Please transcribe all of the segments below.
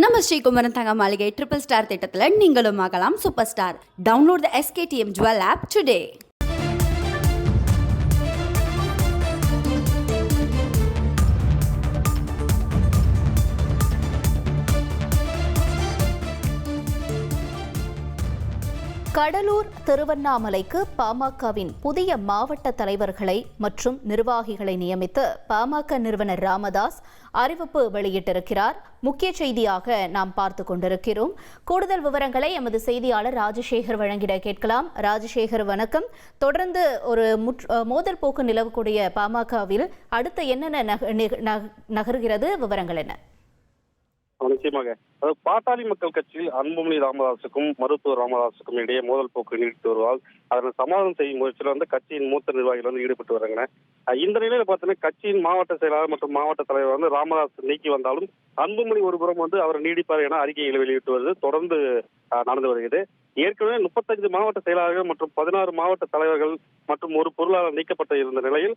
நம்ம ஸ்ரீகுமரன் தங்க மாளிகை ட்ரிபிள் ஸ்டார் திட்டத்தில் நீங்களும் ஆகலாம் super star. Download the SKTM jewel app today. Cuddalore திருவண்ணாமலைக்கு பாமகவின் புதிய மாவட்ட தலைவர்களை மற்றும் நிர்வாகிகளை நியமித்து பாமக நிறுவனர் ராமதாஸ் அறிவிப்பு வெளியிட்டிருக்கிறார். முக்கிய செய்தியாக நாம் பார்த்து கொண்டிருக்கிறோம். கூடுதல் விவரங்களை எமது செய்தியாளர் ராஜசேகர் வழங்கிட கேட்கலாம். ராஜசேகர் வணக்கம். தொடர்ந்து ஒரு மோதல் போக்கு நிலவக்கூடிய பாமகவில் அடுத்து என்னென்ன நகர்கிறது, விவரங்கள் என்ன? நிச்சயமாக பாட்டாளி மக்கள் கட்சியில் அன்புமணி ராமதாசுக்கும் மருத்துவர் ராமதாசுக்கும் இடையே மோதல் போக்கு நீடித்து வருவதால் அதனை சமாதானம் செய்யும் முயற்சியில் கட்சியின் மூத்த நிர்வாகிகள் ஈடுபட்டு வராங்க. இந்த நிலையில பார்த்தீங்கன்னா கட்சியின் மாவட்ட செயலாளர் மற்றும் மாவட்ட தலைவர் ராமதாஸ் நீக்கி வந்தாலும் அன்புமணி ஒருபுறம் அவர் நீடிப்பார் என அறிக்கைகளை வெளியிட்டு வருவது தொடர்ந்து நடந்து வருகிறது. ஏற்கனவே 35 மாவட்ட செயலாளர்கள் மற்றும் 16 மாவட்ட தலைவர்கள் மற்றும் ஒரு பொருளாளர் நீக்கப்பட்டு இருந்த நிலையில்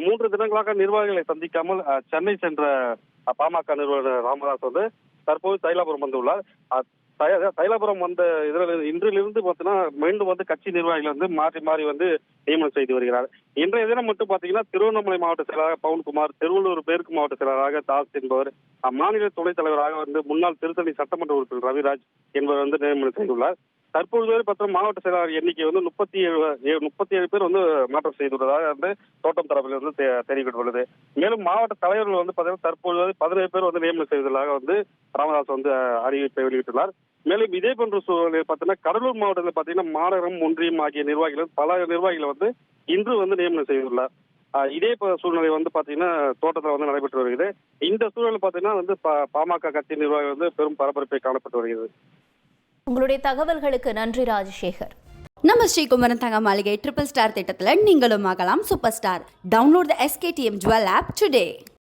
3 தினங்களாக நிர்வாகிகளை சந்திக்காமல் சென்னை சென்ற பாமக நிறுவனர் ராமதாஸ் தற்போது தைலாபுரம் வந்துள்ளார். தைலாபுரம் வந்த இன்றிலிருந்து பார்த்தீங்கன்னா மீண்டும் கட்சி நிர்வாகிகள் மாறி மாறி நியமனம் செய்து வருகிறார். இன்றைய தினம் மட்டும் பாத்தீங்கன்னா திருவண்ணாமலை மாவட்ட செயலாளர் பவுன்குமார், திருவள்ளூர் மேற்கு மாவட்ட செயலாளராக தாஸ் என்பவர், மாநில துணைத் தலைவராக முன்னாள் திருத்தணி சட்டமன்ற உறுப்பினர் ரவிராஜ் என்பவர் நியமனம் செய்துள்ளார். தற்போது மாவட்ட செயலாளர் எண்ணிக்கை 37 பேர் மாற்றம் செய்துள்ளதாக தோட்டம் தரப்பில் தெரிவிக்கப்பட்டுள்ளது. மேலும் மாவட்ட தலைவர்கள் தற்போது 17 பேர் நியமனம் செய்துள்ளதாக ராமதாஸ் அறிவிப்பை வெளியிட்டுள்ளார். மேலும் இதே போன்ற சூழலில் பார்த்தீங்கன்னா கடலூர் மாவட்டத்தில் பார்த்தீங்கன்னா மாநகரம், ஒன்றியம் ஆகிய நிர்வாகிகள் பல நிர்வாகிகள் இன்று நியமனம் செய்துள்ளார். இதே சூழ்நிலை பாத்தீங்கன்னா தோட்டத்தில் நடைபெற்று வருகிறது. இந்த சூழல் பாத்தீங்கன்னா பாமக கட்சி நிர்வாகிகள் பெரும் பரபரப்பை காணப்பட்டு வருகிறது. உங்களுடைய தகவல்களுக்கு நன்றி ராஜசேகர். நம்ம ஸ்ரீகுமரன் தங்க மாளிகை ட்ரிபிள் ஸ்டார் திட்டத்தில் நீங்களும் ஆகலாம் super star. Download the SKTM jewel app today.